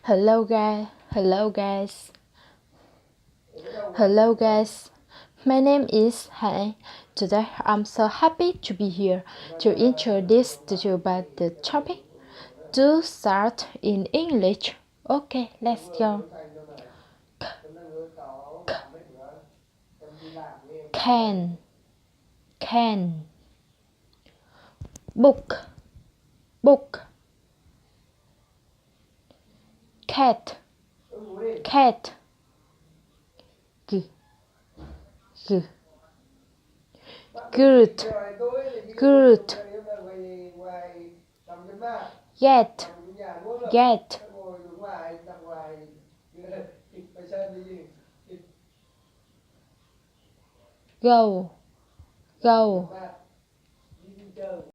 Hello guys. Hello guys. Hello guys. My name is Hai. Today I'm so happy to be here to introduce to you about the topic. To start in English. Okay, let's go. Can. Can. Book. Book. Cat. Cat. G. G. Good. Good. Get. Get. Go. Go.